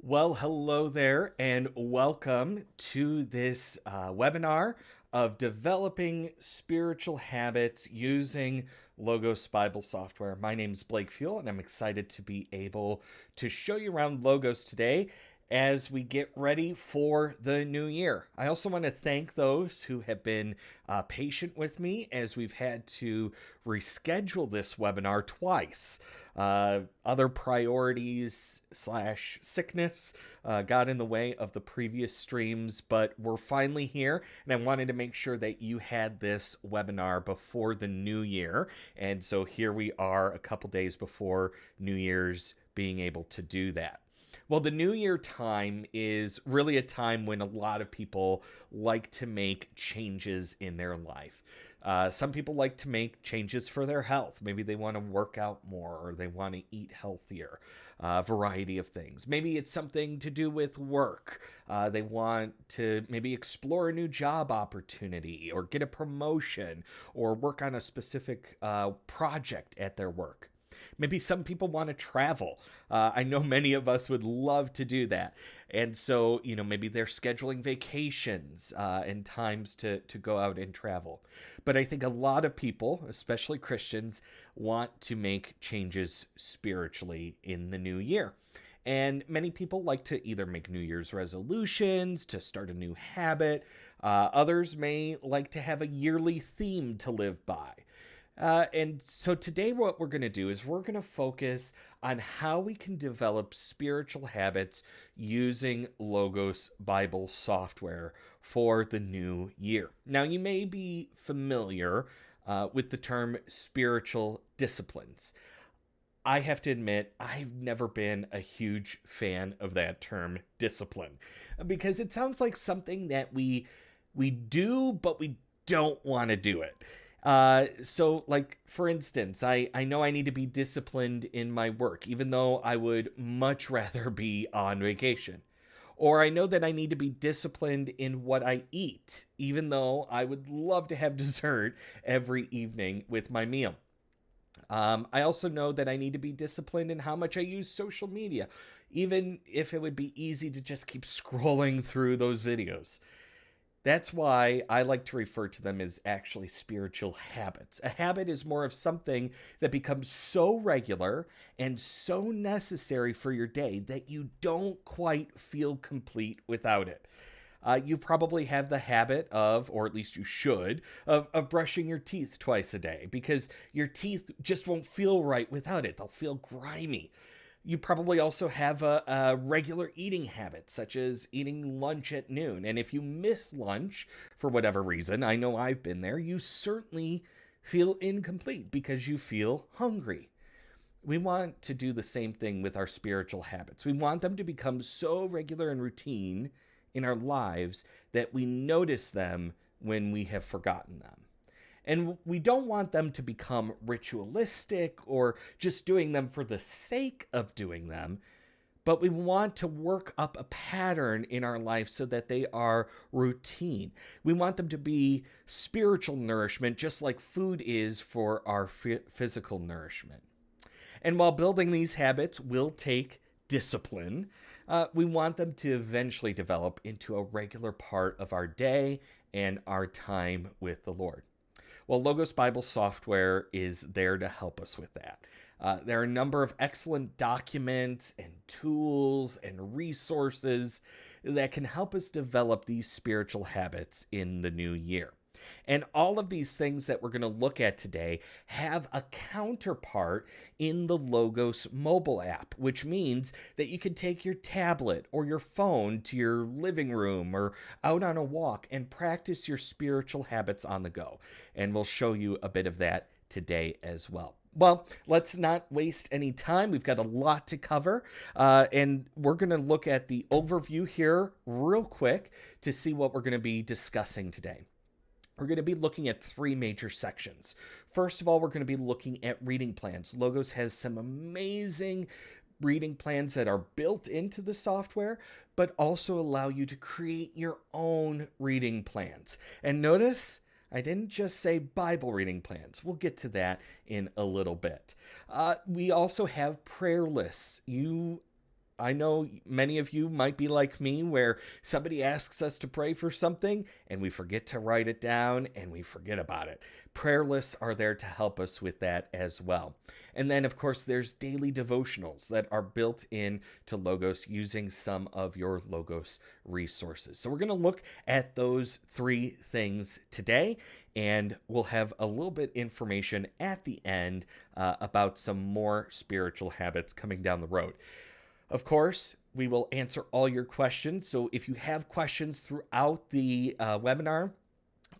Well, hello there, and welcome to this webinar of developing spiritual habits using Logos Bible software. My name is Blake Fuel, and I'm excited to be able to show you around Logos today as we get ready for the new year. I also want to thank those who have been patient with me as we've had to reschedule this webinar twice. Other priorities slash sickness got in the way of the previous streams, but we're finally here, and I wanted to make sure that you had this webinar before the new year. And so here we are a couple days before New Year's being able to do that. Well, the New Year time is really a time when a lot of people like to make changes in their life. Some people like to make changes for their health. Maybe they want to work out more or they want to eat healthier. A variety of things. Maybe it's something to do with work. They want to maybe explore a new job opportunity or get a promotion or work on a specific project at their work. Maybe some people want to travel. I know many of us would love to do that. And so, maybe they're scheduling vacations and times to go out and travel. But I think a lot of people, especially Christians, want to make changes spiritually in the new year. And many people like to either make New Year's resolutions, to start a new habit. Others may like to have a yearly theme to live by. And so today what we're going to do is we're going to focus on how we can develop spiritual habits using Logos Bible software for the new year. Now, you may be familiar with the term spiritual disciplines. I have to admit, I've never been a huge fan of that term discipline because it sounds like something that we do, but we don't want to do it. So like, for instance, I know I need to be disciplined in my work, even though I would much rather be on vacation. Or I know that I need to be disciplined in what I eat, even though I would love to have dessert every evening with my meal. I also know that I need to be disciplined in how much I use social media, even if it would be easy to just keep scrolling through those videos. That's why I like to refer to them as actually spiritual habits. A habit is more of something that becomes so regular and so necessary for your day that you don't quite feel complete without it. You probably have the habit of, or at least you should, of brushing your teeth twice a day because your teeth just won't feel right without it. They'll feel grimy. You probably also have a regular eating habit, such as eating lunch at noon. And if you miss lunch for whatever reason, I know I've been there, you certainly feel incomplete because you feel hungry. We want to do the same thing with our spiritual habits. We want them to become so regular and routine in our lives that we notice them when we have forgotten them. And we don't want them to become ritualistic or just doing them for the sake of doing them, but we want to work up a pattern in our life so that they are routine. We want them to be spiritual nourishment, just like food is for our physical nourishment. And while building these habits will take discipline, we want them to eventually develop into a regular part of our day and our time with the Lord. Well, Logos Bible software is there to help us with that. There are a number of excellent documents and tools and resources that can help us develop these spiritual habits in the new year. And all of these things that we're going to look at today have a counterpart in the Logos mobile app, which means that you can take your tablet or your phone to your living room or out on a walk and practice your spiritual habits on the go. And we'll show you a bit of that today as well. Well, let's not waste any time. We've got a lot to cover, and we're going to look at the overview here real quick to see what we're going to be discussing today. We're going to be looking at three major sections. First of all, we're going to be looking at reading plans. Logos has some amazing reading plans that are built into the software, but also allow you to create your own reading plans. And notice, I didn't just say Bible reading plans. We'll get to that in a little bit. We also have prayer lists. You I know many of you might be like me, where somebody asks us to pray for something and we forget to write it down and we forget about it. Prayer lists are there to help us with that as well. And then, of course, there's daily devotionals that are built in to Logos using some of your Logos resources. So we're going to look at those three things today, and we'll have a little bit information at the end about some more spiritual habits coming down the road. Of course, we will answer all your questions. So if you have questions throughout the webinar,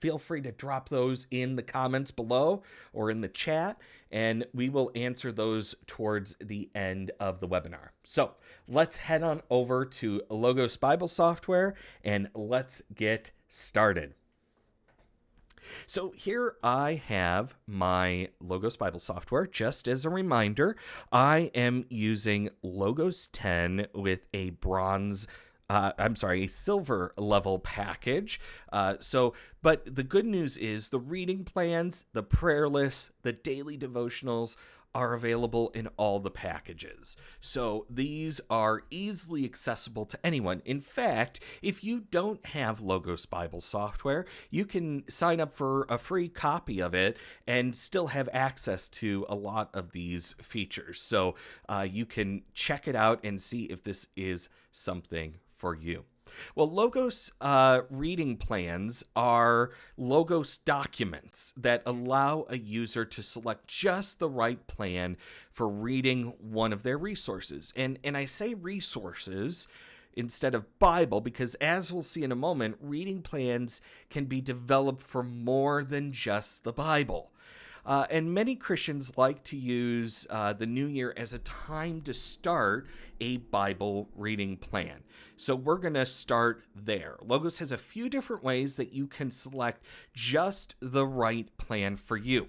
feel free to drop those in the comments below or in the chat, and we will answer those towards the end of the webinar. So let's head on over to Logos Bible Software and let's get started. So here I have my Logos Bible Software. Just as a reminder, I am using Logos 10 with a a silver level package. But the good news is the reading plans, the prayer lists, the daily devotionals are available in all the packages. So these are easily accessible to anyone. In fact, if you don't have Logos Bible Software, you can sign up for a free copy of it and still have access to a lot of these features. So you can check it out and see if this is something for you. Well, Logos reading plans are Logos documents that allow a user to select just the right plan for reading one of their resources. And I say resources instead of Bible because, as we'll see in a moment, reading plans can be developed for more than just the Bible. And many Christians like to use the new year as a time to start a Bible reading plan. So we're going to start there. Logos has a few different ways that you can select just the right plan for you.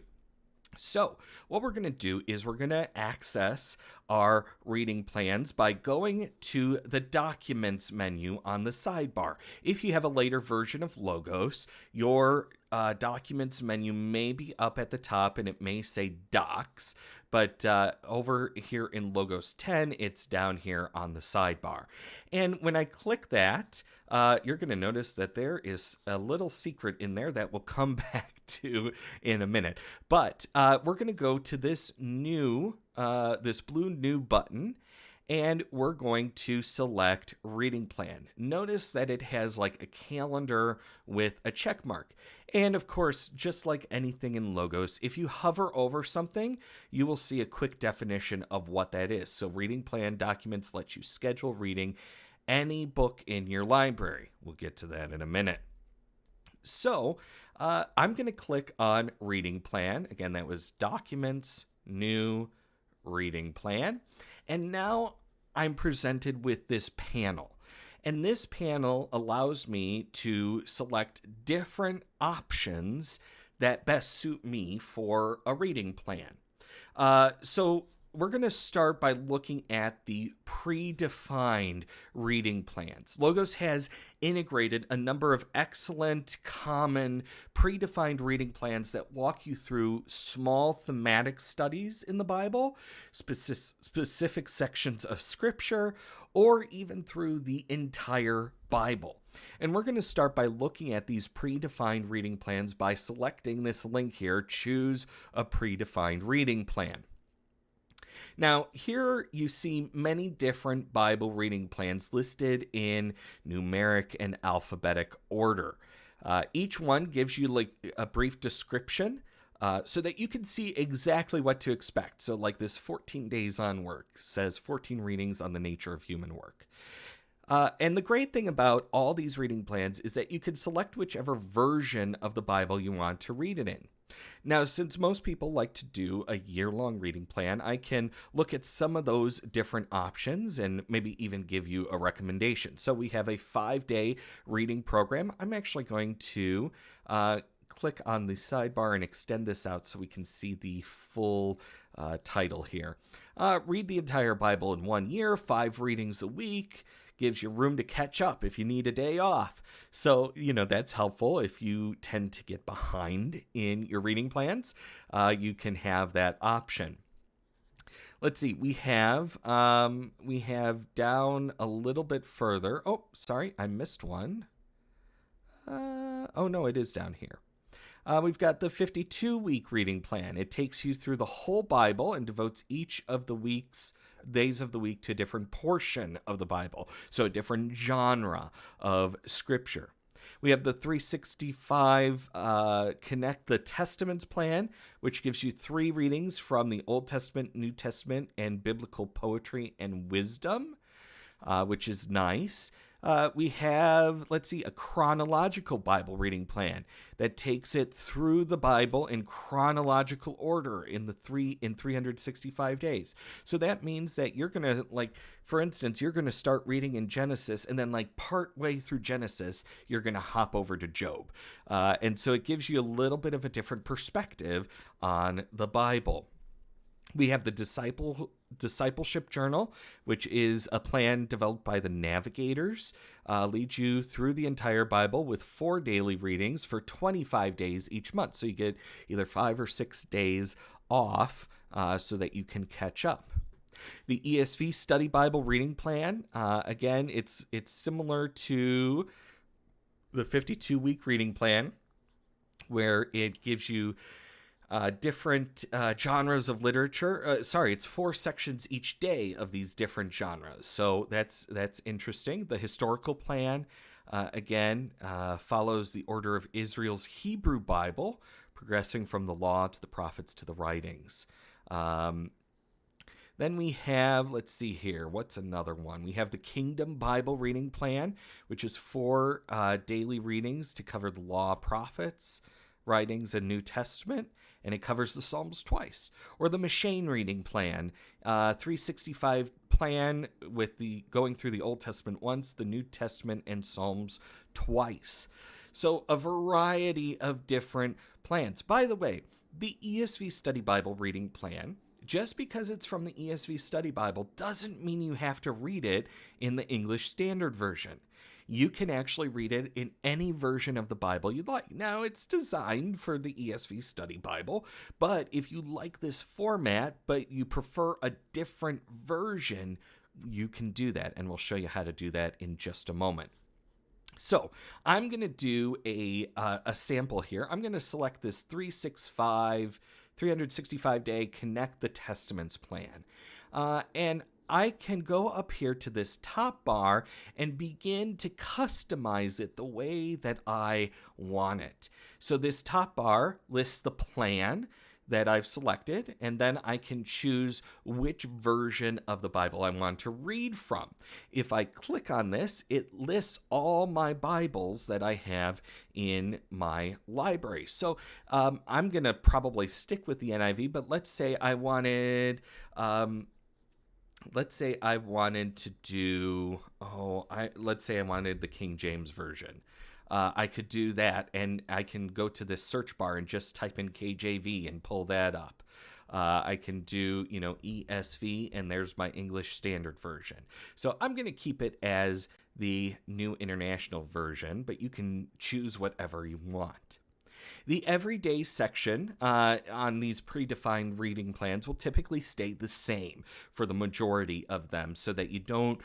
So what we're going to do is we're going to access our reading plans by going to the Documents menu on the sidebar. If you have a later version of Logos, your Documents menu may be up at the top and it may say Docs, but over here in Logos 10, it's down here on the sidebar. And when I click that, you're going to notice that there is a little secret in there that we'll come back to in a minute. But we're going to go to this blue new button, and we're going to select reading plan. Notice that it has like a calendar with a check mark. And of course, just like anything in Logos, if you hover over something, you will see a quick definition of what that is. So reading plan documents let you schedule reading any book in your library. We'll get to that in a minute. So I'm going to click on reading plan. Again, that was Documents, New Reading Plan. And now I'm presented with this panel. And this panel allows me to select different options that best suit me for a reading plan. So we're going to start by looking at the predefined reading plans. Logos has integrated a number of excellent, common, predefined reading plans that walk you through small thematic studies in the Bible, specific sections of Scripture, or even through the entire Bible. And we're going to start by looking at these predefined reading plans by selecting this link here, Choose a Predefined Reading Plan. Now, here you see many different Bible reading plans listed in numeric and alphabetic order. Each one gives you like a brief description so that you can see exactly what to expect. So like this 14 Days on Work says 14 readings on the nature of human work. And the great thing about all these reading plans is that you can select whichever version of the Bible you want to read it in. Now, since most people like to do a year-long reading plan, I can look at some of those different options and maybe even give you a recommendation. So we have a 5-day reading program. I'm actually going to click on the sidebar and extend this out so we can see the full title here. Read the entire Bible in 1 year, 5 readings a week. Gives you room to catch up if you need a day off. So, that's helpful if you tend to get behind in your reading plans. You can have that option. Let's see. We have down a little bit further. Oh, sorry, I missed one. Oh no, it is down here. We've got the 52-week reading plan. It takes you through the whole Bible and devotes each of the days of the week to a different portion of the Bible, so a different genre of scripture. We have the 365 Connect the Testaments plan, which gives you 3 readings from the Old Testament, New Testament, and biblical poetry and wisdom, which is nice. We have, a chronological Bible reading plan that takes it through the Bible in chronological order in 365 days. So that means that you're going to, for instance, you're going to start reading in Genesis, and then part way through Genesis, you're going to hop over to Job. And so it gives you a little bit of a different perspective on the Bible. We have the Discipleship Journal, which is a plan developed by the Navigators. Leads you through the entire Bible with 4 daily readings for 25 days each month. So you get either 5 or 6 days off so that you can catch up. The ESV Study Bible Reading Plan, again, it's similar to the 52-week reading plan, where it gives you different genres of literature. It's 4 sections each day of these different genres. So that's interesting. The historical plan, again, follows the order of Israel's Hebrew Bible, progressing from the law to the prophets to the writings. Then we have, let's see here, what's another one? We have the Kingdom Bible Reading Plan, which is 4 daily readings to cover the law, prophets, writings, and New Testament, and it covers the Psalms twice. Or the Machine Reading Plan, 365 plan with the going through the Old Testament once, the New Testament and Psalms twice. So a variety of different plans. By the way, the ESV Study Bible Reading Plan, just because it's from the ESV Study Bible doesn't mean you have to read it in the English Standard Version. You can actually read it in any version of the Bible you'd like. Now, it's designed for the ESV Study Bible, but if you like this format, but you prefer a different version, you can do that, and we'll show you how to do that in just a moment. So I'm going to do a sample here. I'm going to select this 365-day Connect the Testaments plan. And I can go up here to this top bar and begin to customize it the way that I want it. So this top bar lists the plan that I've selected, and then I can choose which version of the Bible I want to read from. If I click on this, it lists all my Bibles that I have in my library. So I'm going to probably stick with the NIV, but let's say I wanted to do, let's say I wanted the King James Version. I could do that, and I can go to this search bar and just type in KJV and pull that up. I can do, ESV, and there's my English Standard Version. So I'm going to keep it as the New International Version, but you can choose whatever you want. The everyday section on these predefined reading plans will typically stay the same for the majority of them so that you don't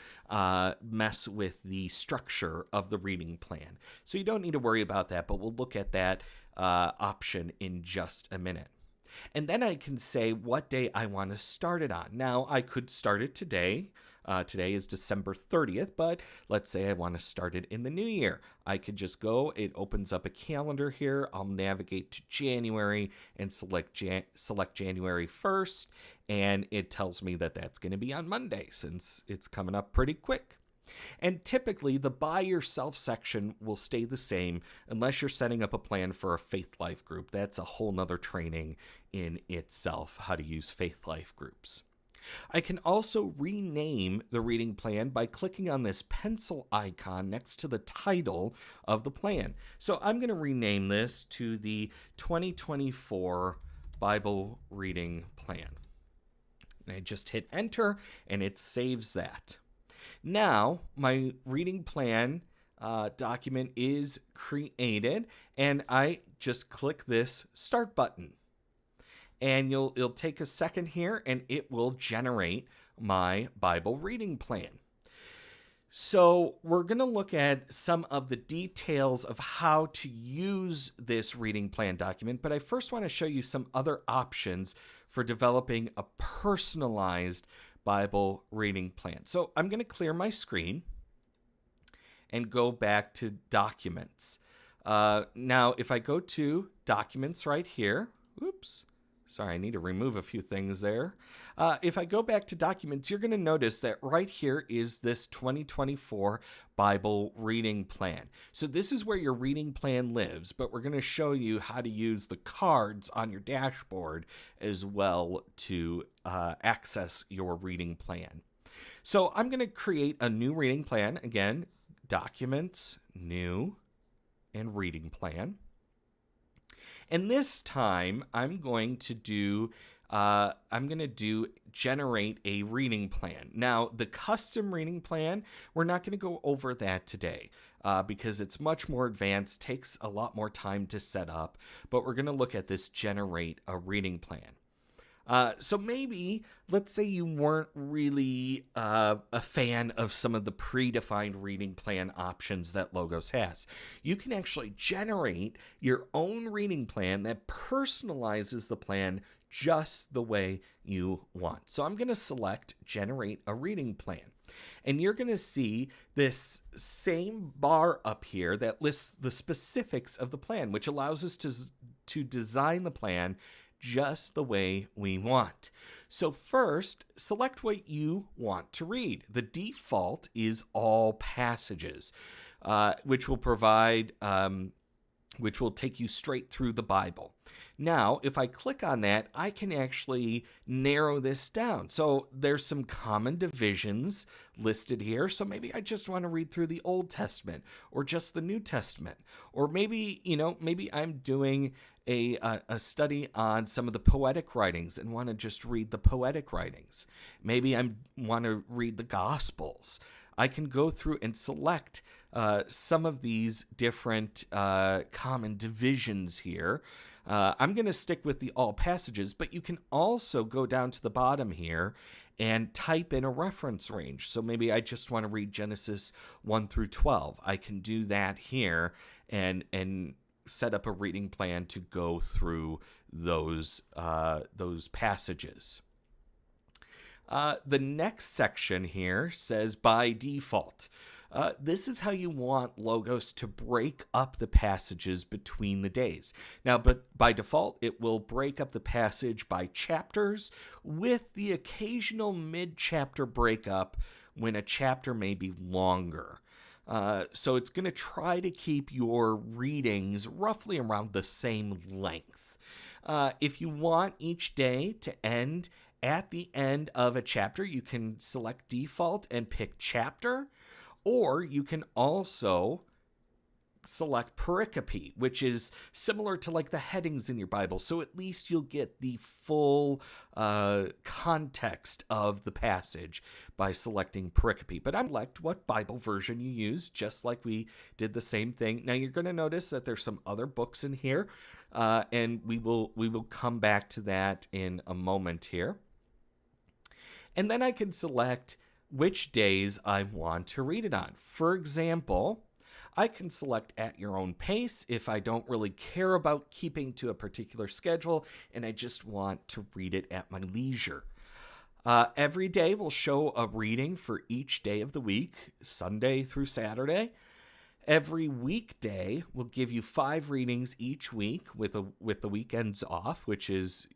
mess with the structure of the reading plan. So you don't need to worry about that, but we'll look at that option in just a minute. And then I can say what day I want to start it on. Now, I could start it today. Today is December 30th, but let's say I want to start it in the new year. I could just go, it opens up a calendar here. I'll navigate to January and select January 1st, and it tells me that that's going to be on Monday since it's coming up pretty quick. And typically, the By Yourself section will stay the same unless you're setting up a plan for a Faith Life group. That's a whole nother training in itself, how to use Faith Life groups. I can also rename the reading plan by clicking on this pencil icon next to the title of the plan. So I'm going to rename this to the 2024 Bible Reading Plan. And I just hit enter, and it saves that. Now, my reading plan document is created, and I just click this Start button. and it'll take a second here, and it will generate my Bible reading plan. So we're going to look at some of the details of how to use this reading plan document, but I first want to show you some other options for developing a personalized Bible reading plan. So I'm going to clear my screen and go back to Documents. Now, if I go to Documents right here, oops, sorry, I need to remove a few things there. If I go back to Documents, you're going to notice that right here is this 2024 Bible reading plan. So this is where your reading plan lives, but we're going to show you how to use the cards on your dashboard as well to access your reading plan. So I'm going to create a new reading plan. Again, Documents, New, and Reading Plan. And this time I'm going to do generate a reading plan. Now, the custom reading plan, we're not going to go over that today because it's much more advanced, takes a lot more time to set up, but we're going to look at this generate a reading plan. So maybe, let's say you weren't really a fan of some of the predefined reading plan options that Logos has. You can actually generate your own reading plan that personalizes the plan just the way you want. So I'm going to select Generate a Reading Plan. And you're going to see this same bar up here that lists the specifics of the plan, which allows us to design the plan just the way we want. So first, select what you want to read. The default is all passages, which will take you straight through the Bible. Now, if I click on that, I can actually narrow this down. So there's some common divisions listed here. So maybe I just want to read through the Old Testament or just the New Testament. Or maybe I'm doing a study on some of the poetic writings and want to just read the poetic writings. Maybe I want to read the Gospels. I can go through and select some of these different common divisions here. I'm going to stick with the all passages, but you can also go down to the bottom here and type in a reference range. So maybe I just want to read Genesis 1 through 12. I can do that here and set up a reading plan to go through those passages. The next section here says by default. This is how you want Logos to break up the passages between the days. Now, but by default, it will break up the passage by chapters with the occasional mid-chapter breakup when a chapter may be longer. So it's going to try to keep your readings roughly around the same length. If you want each day to end at the end of a chapter, you can select default and pick chapter, or you can also select pericope, which is similar to like the headings in your Bible. So at least you'll get the full context of the passage by selecting pericope. But I select what Bible version you use, just like we did the same thing. Now you're going to notice that there's some other books in here, and we will come back to that in a moment here. And then I can select which days I want to read it on. For example, I can select at your own pace if I don't really care about keeping to a particular schedule and I just want to read it at my leisure. Every day will show a reading for each day of the week, Sunday through Saturday. Every weekday will give you 5 readings each week with the weekends off, which is,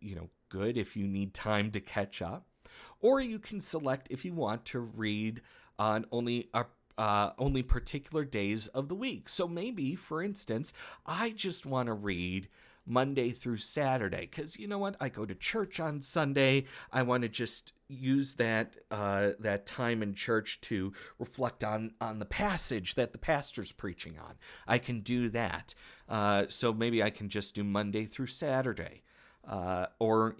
good if you need time to catch up. Or you can select if you want to read on only particular days of the week. So maybe, for instance, I just want to read Monday through Saturday because you know what? I go to church on Sunday. I want to just use that time in church to reflect on the passage that the pastor's preaching on. I can do that. So maybe I can just do Monday through Saturday. Or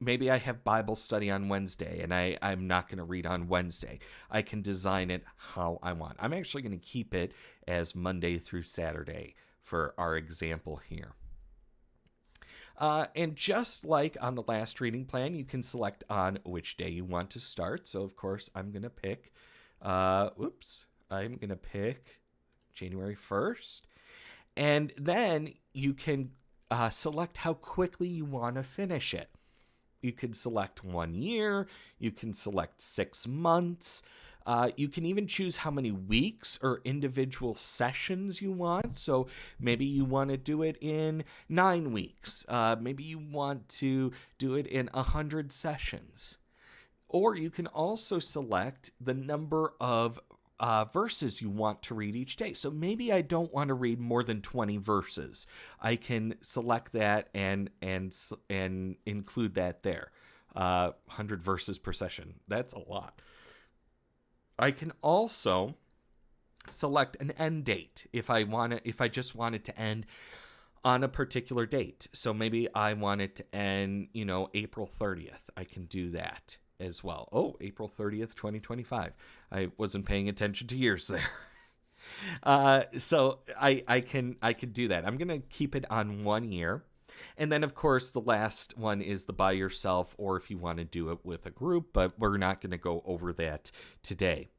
maybe I have Bible study on Wednesday and I'm not going to read on Wednesday. I can design it how I want. I'm actually going to keep it as Monday through Saturday for our example here. And just like on the last reading plan, you can select on which day you want to start. So, of course, I'm going to pick, I'm going to pick January 1st. And then you can select how quickly you want to finish it. You can select 1 year. You can select 6 months. You can even choose how many weeks or individual sessions you want. So maybe you want to do it in 9 weeks. Maybe you want to do it in 100 sessions. Or you can also select the number of verses you want to read each day. So maybe I don't want to read more than 20 verses. I can select that and include that there. 100 verses per session. That's a lot. I can also select an end date if I just want it to end on a particular date. So maybe I want it to end, April 30th. I can do that as well. Oh, April 30th, 2025. I wasn't paying attention to years there. So I can do that. I'm going to keep it on 1 year. And then, of course, the last one is the by yourself, or if you want to do it with a group, but we're not going to go over that today.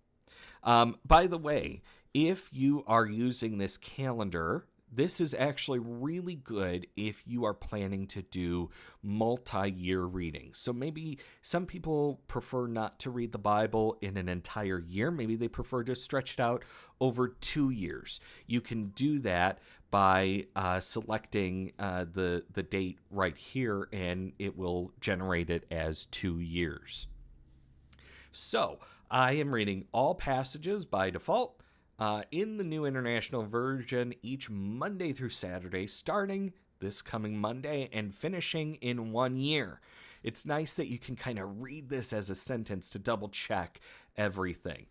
By the way, if you are using this calendar, this is actually really good if you are planning to do multi-year readings. So maybe some people prefer not to read the Bible in an entire year. Maybe they prefer to stretch it out over 2 years. You can do that by selecting the date right here, and it will generate it as 2 years. So I am reading all passages by default in the New International Version each Monday through Saturday, starting this coming Monday and finishing in 1 year. It's nice that you can kind of read this as a sentence to double check everything.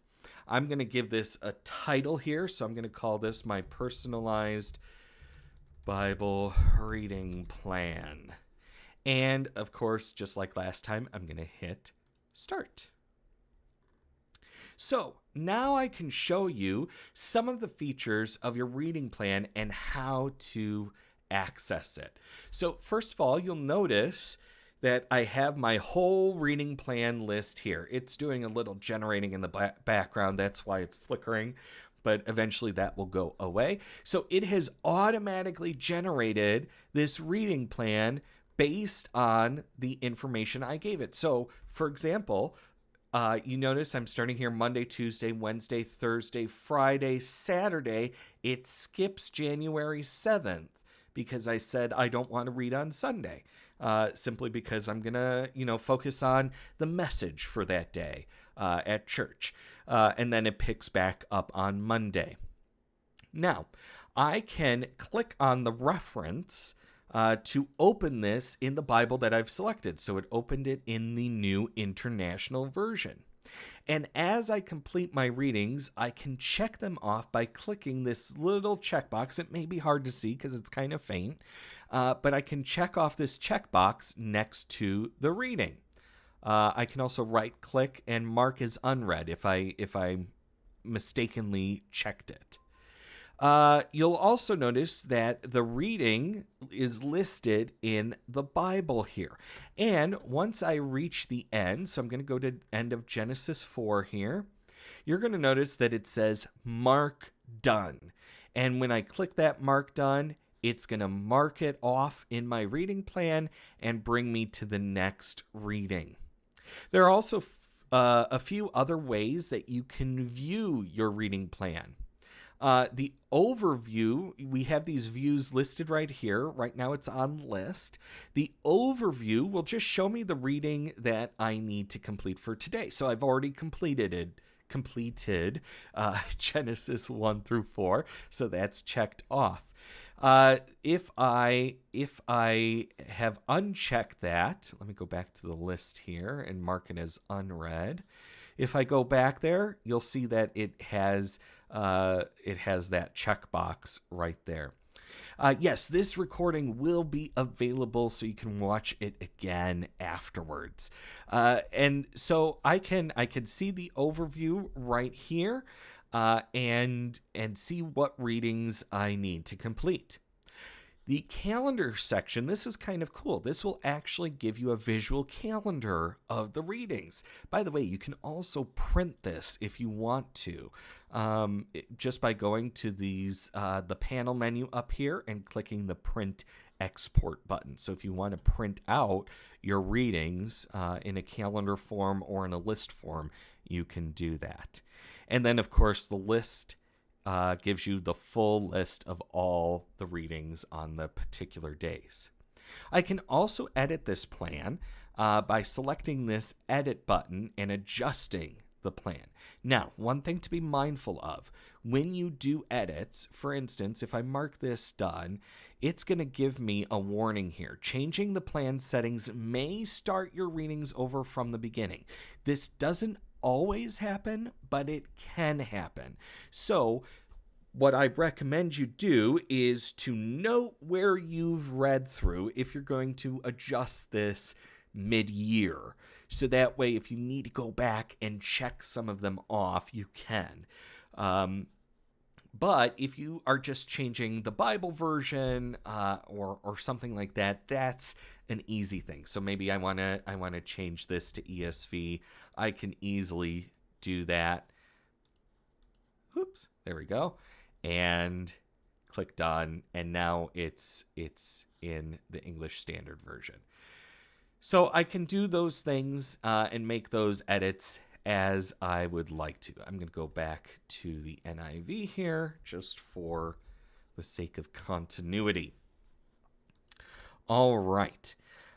I'm going to give this a title here, so I'm going to call this my personalized Bible reading plan. And of course, just like last time, I'm going to hit start. So now I can show you some of the features of your reading plan and how to access it. So first of all, you'll notice that I have my whole reading plan list here. It's doing a little generating in the background. That's why it's flickering, but eventually that will go away. So it has automatically generated this reading plan based on the information I gave it. So for example, you notice I'm starting here Monday, Tuesday, Wednesday, Thursday, Friday, Saturday. It skips January 7th because I said I don't want to read on Sunday, simply because I'm going to, focus on the message for that day at church. And then it picks back up on Monday. Now, I can click on the reference to open this in the Bible that I've selected. So it opened it in the New International Version. And as I complete my readings, I can check them off by clicking this little checkbox. It may be hard to see because it's kind of faint, but I can check off this checkbox next to the reading. I can also right-click and mark as unread if I mistakenly checked it. You'll also notice that the reading is listed in the Bible here. And once I reach the end, so I'm going to go to end of Genesis 4 here, you're going to notice that it says mark done. And when I click that mark done, it's going to mark it off in my reading plan and bring me to the next reading. There are also a few other ways that you can view your reading plan. The overview, we have these views listed right here. Right now it's on list. The overview will just show me the reading that I need to complete for today. So I've already completed Genesis 1 through 4. So that's checked off. If I have unchecked that, let me go back to the list here and mark it as unread. If I go back there, you'll see that it has that checkbox right there. Yes, this recording will be available so you can watch it again afterwards. And so I can see the overview right here and see what readings I need to complete. The calendar section, this is kind of cool. This will actually give you a visual calendar of the readings. By the way, you can also print this if you want to, just by going to the panel menu up here and clicking the print export button. So if you want to print out your readings in a calendar form or in a list form, you can do that. And then, of course, the list gives you the full list of all the readings on the particular days. I can also edit this plan by selecting this edit button and adjusting the plan. Now, one thing to be mindful of, when you do edits, for instance, if I mark this done, it's going to give me a warning here. Changing the plan settings may start your readings over from the beginning. This doesn't always happen, but it can happen. So what I recommend you do is to note where you've read through if you're going to adjust this mid-year. So that way, if you need to go back and check some of them off, you can. But if you are just changing the Bible version or something like that, that's an easy thing. So maybe I want to change this to ESV. I can easily do that. Oops, there we go. And click done, and now it's in the English Standard Version. So I can do those things and make those edits as I would like to. I'm going to go back to the NIV here just for the sake of continuity. All right.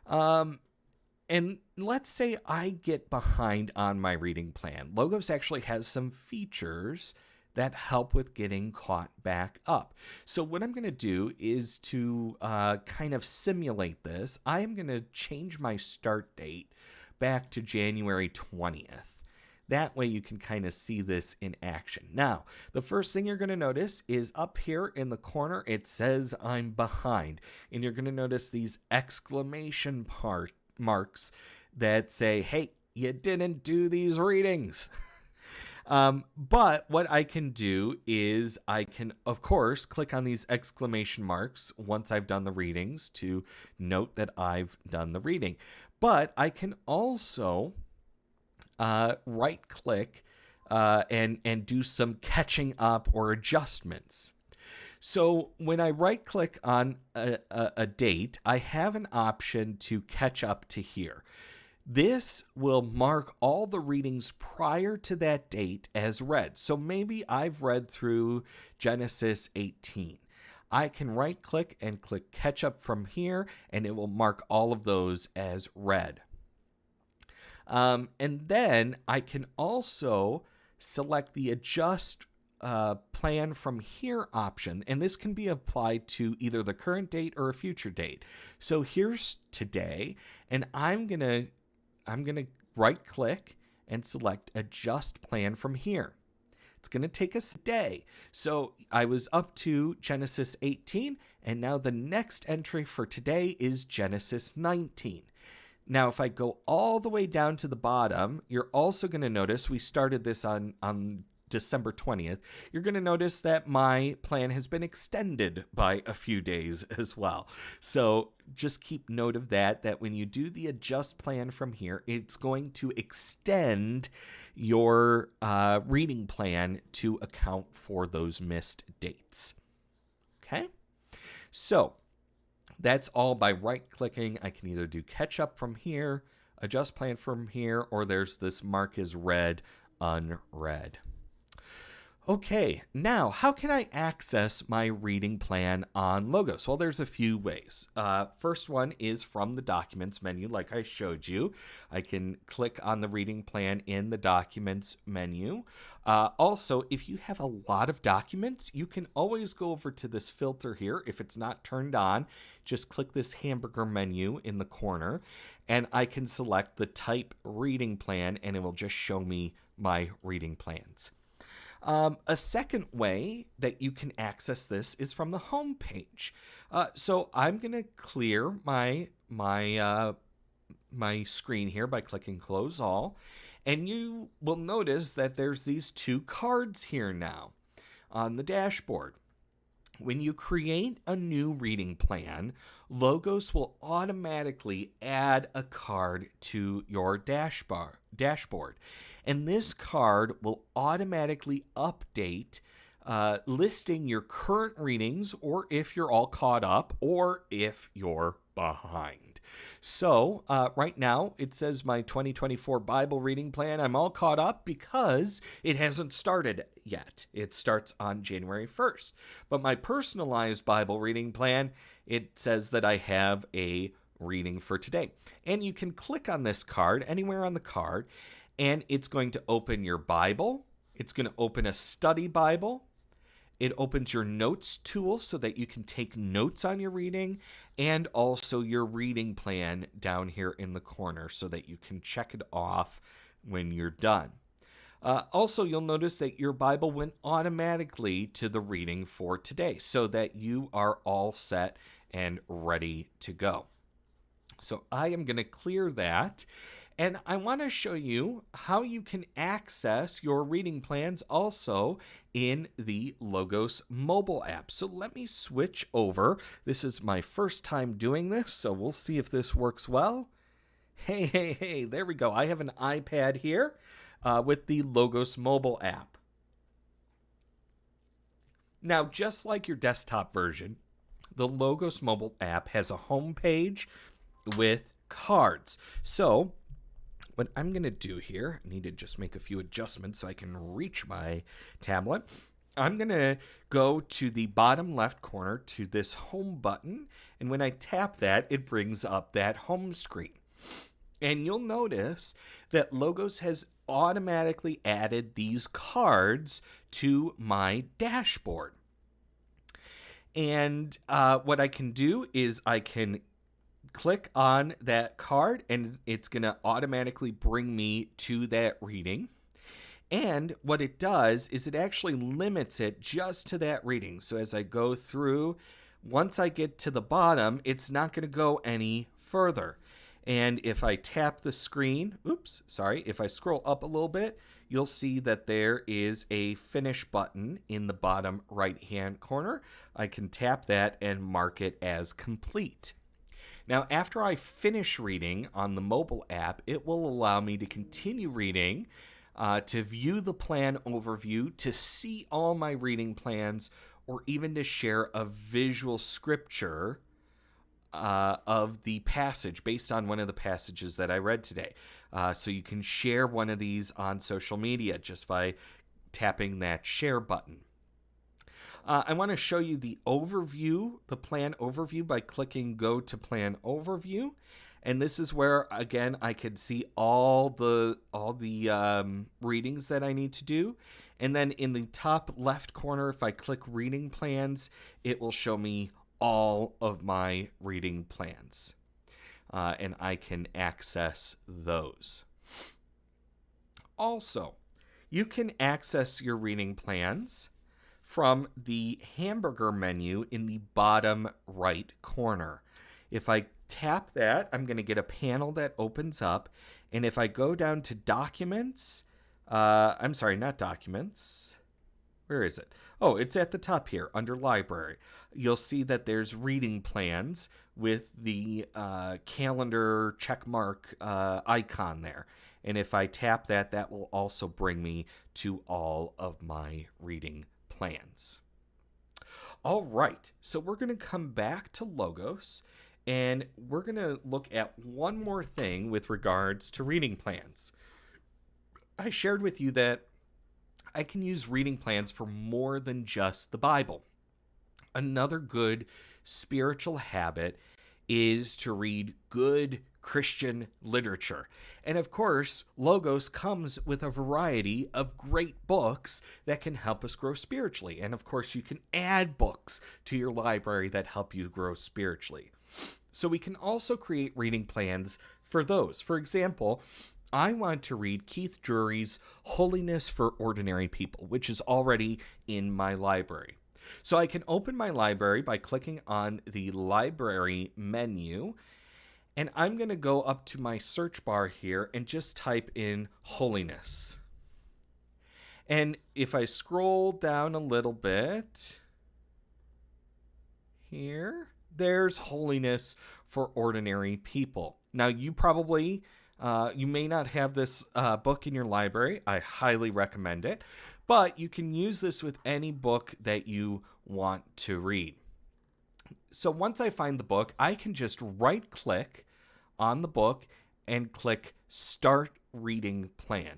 And let's say I get behind on my reading plan. Logos actually has some features that help with getting caught back up. So what I'm going to do is to kind of simulate this. I am going to change my start date back to January 20th. That way you can kind of see this in action. Now, the first thing you're going to notice is up here in the corner, it says I'm behind. And you're going to notice these exclamation marks that say, hey, you didn't do these readings. But what I can do is I can, of course, click on these exclamation marks once I've done the readings to note that I've done the reading. But I can also right click and do some catching up or adjustments. So when I right click on a date, I have an option to catch up to here. This will mark all the readings prior to that date as read. So maybe I've read through Genesis 18. I can right click and click catch up from here, and it will mark all of those as read. And then I can also select the adjust plan from here option, and this can be applied to either the current date or a future date. So here's today, and I'm gonna right click and select adjust plan from here. It's going to take us a day. So I was up to Genesis 18, and now the next entry for today is Genesis 19. Now, if I go all the way down to the bottom, you're also going to notice we started this on December 20th. You're going to notice that my plan has been extended by a few days as well. So just keep note of that when you do the adjust plan from here, it's going to extend your reading plan to account for those missed dates. Okay? So that's all by right-clicking. I can either do catch up from here, adjust plan from here, or there's this mark as read, unread. Okay, now how can I access my reading plan on Logos? Well, there's a few ways. First one is from the Documents menu, like I showed you. I can click on the reading plan in the Documents menu. Also, if you have a lot of documents, you can always go over to this filter here. If it's not turned on, just click this hamburger menu in the corner, and I can select the type reading plan, and it will just show me my reading plans. A second way that you can access this is from the home page. So I'm going to clear my screen here by clicking close all, and you will notice that there's these two cards here now on the dashboard. When you create a new reading plan, Logos will automatically add a card to your dashboard. And this card will automatically update, listing your current readings, or if you're all caught up, or if you're behind. So right now it says my 2024 Bible reading plan. I'm all caught up because it hasn't started yet. It starts on January 1st. But my personalized Bible reading plan, it says that I have a reading for today. And you can click on this card anywhere on the card, and it's going to open your Bible. It's going to open a study Bible. It opens your notes tool so that you can take notes on your reading, and also your reading plan down here in the corner so that you can check it off when you're done. Also, you'll notice that your Bible went automatically to the reading for today so that you are all set and ready to go. So I am going to clear that. And I want to show you how you can access your reading plans also in the Logos mobile app. So let me switch over. This is my first time doing this, so we'll see if this works well. Hey, there we go. I have an iPad here with the Logos mobile app. Now, just like your desktop version, the Logos mobile app has a home page with cards. So what I'm going to do here, I need to just make a few adjustments so I can reach my tablet. I'm going to go to the bottom left corner to this home button, and when I tap that, it brings up that home screen. And you'll notice that Logos has automatically added these cards to my dashboard. And what I can do is I can click on that card, and it's going to automatically bring me to that reading. And what it does is it actually limits it just to that reading. So as I go through, once I get to the bottom, it's not going to go any further. And if I tap the screen, if I scroll up a little bit, you'll see that there is a finish button in the bottom right-hand corner. I can tap that and mark it as complete. Now, after I finish reading on the mobile app, it will allow me to continue reading, to view the plan overview, to see all my reading plans, or even to share a visual scripture of the passage based on one of the passages that I read today. So you can share one of these on social media just by tapping that share button. I want to show you the overview, the plan overview, by clicking Go to Plan Overview. And this is where, again, I could see all the readings that I need to do. And then in the top left corner, if I click Reading Plans, it will show me all of my reading plans. And I can access those. Also, you can access your reading plans from the hamburger menu in the bottom right corner. If I tap that, I'm going to get a panel that opens up. And if I go down to Documents, not Documents. Where is it? Oh, it's at the top here under Library. You'll see that there's reading plans with the calendar checkmark icon there. And if I tap that, that will also bring me to all of my reading plans. All right, so we're going to come back to Logos, and we're going to look at one more thing with regards to reading plans. I shared with you that I can use reading plans for more than just the Bible. Another good spiritual habit is to read good Christian literature. And of course, Logos comes with a variety of great books that can help us grow spiritually. And of course, you can add books to your library that help you grow spiritually. So we can also create reading plans for those. For example, I want to read Keith Drury's Holiness for Ordinary People, which is already in my library. So I can open my library by clicking on the library menu, and I'm going to go up to my search bar here and just type in holiness. And if I scroll down a little bit, here. There's Holiness for Ordinary People. Now, you probably, you may not have this book in your library. I highly recommend it. But you can use this with any book that you want to read. So once I find the book, I can just right-click on the book and click Start Reading Plan.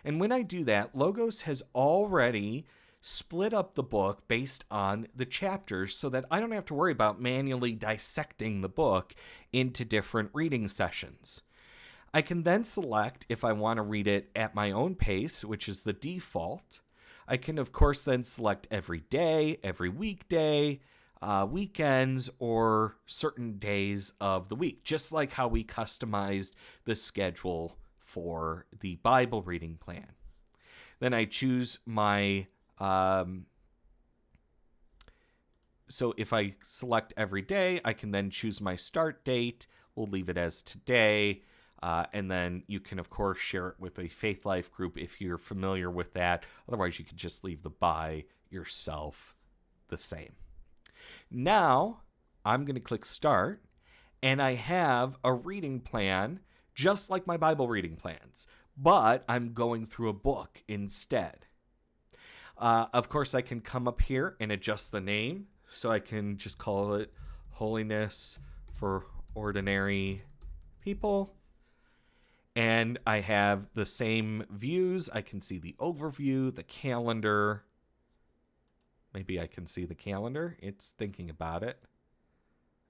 And when I do that, Logos has already split up the book based on the chapters so that I don't have to worry about manually dissecting the book into different reading sessions. I can then select if I want to read it at my own pace, which is the default. I can, of course, then select every day, every weekday, weekends, or certain days of the week, just like how we customized the schedule for the Bible reading plan. Then I choose my, so if I select every day, I can then choose my start date. We'll leave it as today. And then you can, of course, share it with a Faith Life group if you're familiar with that. Otherwise, you could just leave the by yourself the same. Now, I'm going to click Start, and I have a reading plan just like my Bible reading plans, but I'm going through a book instead. Of course, I can come up here and adjust the name, so I can just call it Holiness for Ordinary People. And I have the same views. I can see the overview, the calendar. Maybe I can see the calendar. It's thinking about it.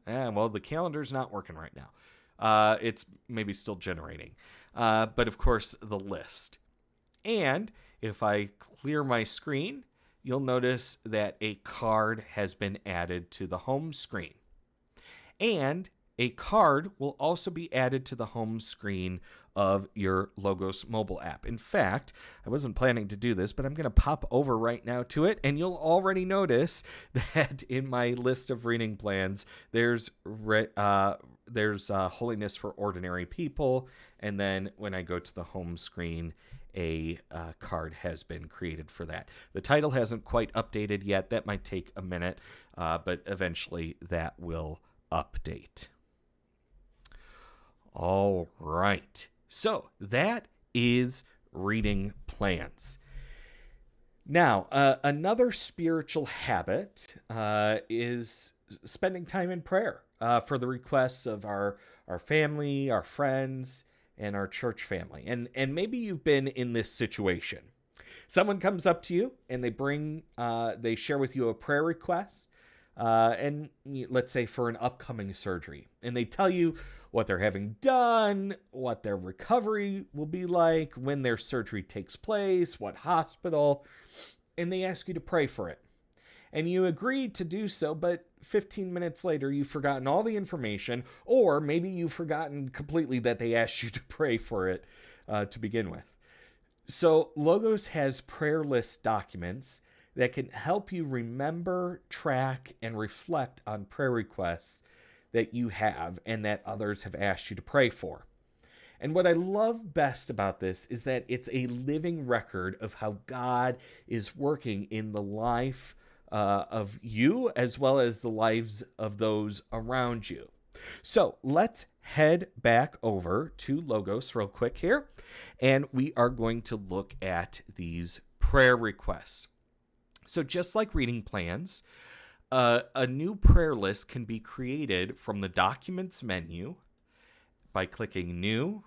Well, the calendar's not working right now. It's maybe still generating. But of course, the list. And if I clear my screen, you'll notice that a card has been added to the home screen. And a card will also be added to the home screen of your Logos mobile app. In fact, I wasn't planning to do this, but I'm going to pop over right now to it, and you'll already notice that in my list of reading plans, there's Holiness for Ordinary People, and then when I go to the home screen, a card has been created for that. The title hasn't quite updated yet. That might take a minute, but eventually that will update. All right. So that is reading plans. Now, another spiritual habit is spending time in prayer for the requests of our family, our friends, and our church family. And maybe you've been in this situation. Someone comes up to you and they share with you a prayer request, and let's say for an upcoming surgery. And they tell you what they're having done, what their recovery will be like, when their surgery takes place, what hospital, and they ask you to pray for it. And you agreed to do so, but 15 minutes later, you've forgotten all the information, or maybe you've forgotten completely that they asked you to pray for it to begin with. So Logos has prayer list documents that can help you remember, track, and reflect on prayer requests that you have and that others have asked you to pray for. And what I love best about this is that it's a living record of how God is working in the life of you as well as the lives of those around you. So let's head back over to Logos real quick here, and we are going to look at these prayer requests. So just like reading plans, a new prayer list can be created from the Documents menu by clicking New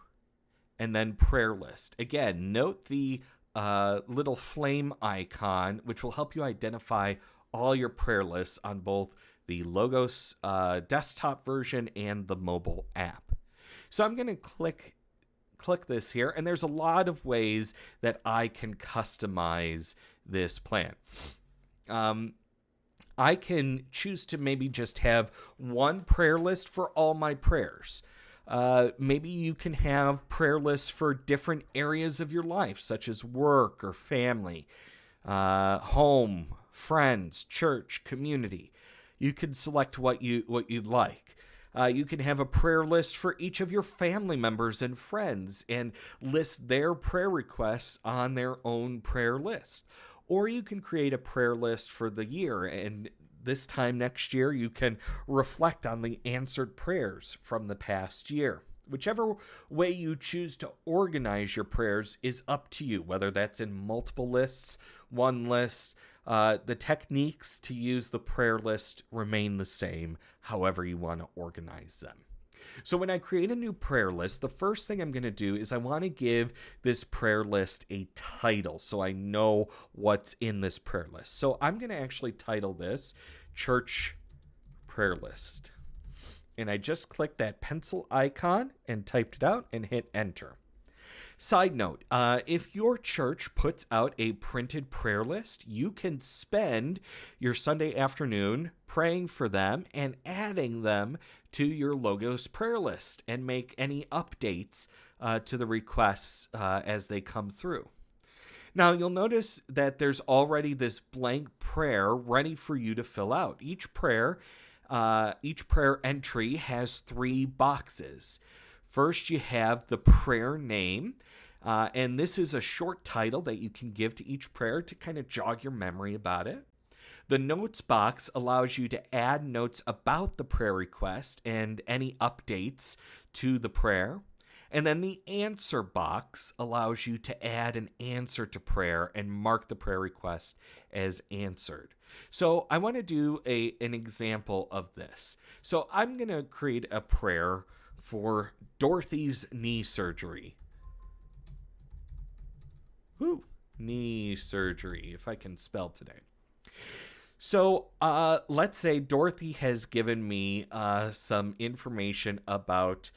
and then Prayer List. Again, note the little flame icon, which will help you identify all your prayer lists on both the Logos desktop version and the mobile app. So I'm going to click this here, and there's a lot of ways that I can customize this plan. I can choose to maybe just have one prayer list for all my prayers. Maybe you can have prayer lists for different areas of your life, such as work or family, home, friends, church, community. You can select what you'd like. You can have a prayer list for each of your family members and friends and list their prayer requests on their own prayer list. Or you can create a prayer list for the year, and this time next year, you can reflect on the answered prayers from the past year. Whichever way you choose to organize your prayers is up to you, whether that's in multiple lists, one list. The techniques to use the prayer list remain the same, however you want to organize them. So when I create a new prayer list, the first thing I'm going to do is I want to give this prayer list a title so I know what's in this prayer list. So I'm going to actually title this Church Prayer List. And I just clicked that pencil icon and typed it out and hit enter. Side note, if your church puts out a printed prayer list, you can spend your Sunday afternoon praying for them and adding them to your Logos prayer list and make any updates to the requests as they come through. Now, you'll notice that there's already this blank prayer ready for you to fill out. Each prayer entry has 3 boxes. First, you have the prayer name, and this is a short title that you can give to each prayer to kind of jog your memory about it. The notes box allows you to add notes about the prayer request and any updates to the prayer. And then the answer box allows you to add an answer to prayer and mark the prayer request as answered. So I want to do an example of this. So I'm going to create a prayer for Dorothy's knee surgery. Knee surgery, if I can spell today. So let's say Dorothy has given me some information about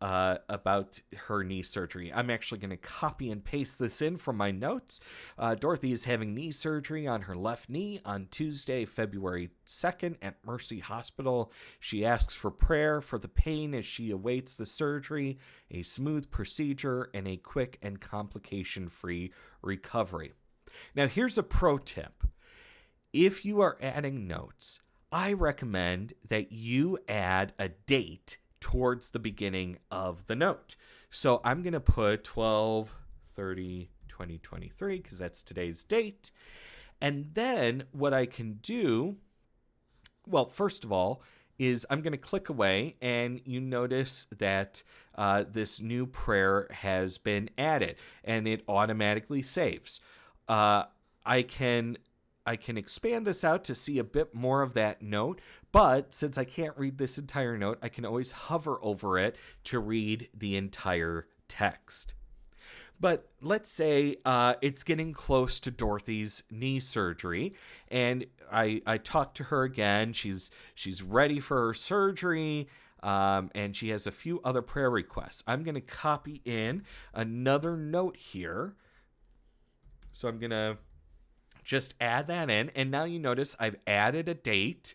her knee surgery. I'm actually going to copy and paste this in from my notes. Dorothy is having knee surgery on her left knee on Tuesday, February 2nd at Mercy Hospital. She asks for prayer for the pain as she awaits the surgery, a smooth procedure, and a quick and complication-free recovery. Now, here's a pro tip. If you are adding notes, I recommend that you add a date towards the beginning of the note. So I'm going to put 12/30/2023 because that's today's date. And then what I can do, well, first of all, is I'm going to click away and you notice that this new prayer has been added and it automatically saves. I can expand this out to see a bit more of that note, but since I can't read this entire note, I can always hover over it to read the entire text. But let's say it's getting close to Dorothy's knee surgery, and I talked to her again. She's ready for her surgery, and she has a few other prayer requests. I'm going to copy in another note here. So I'm going to just add that in, and now you notice I've added a date.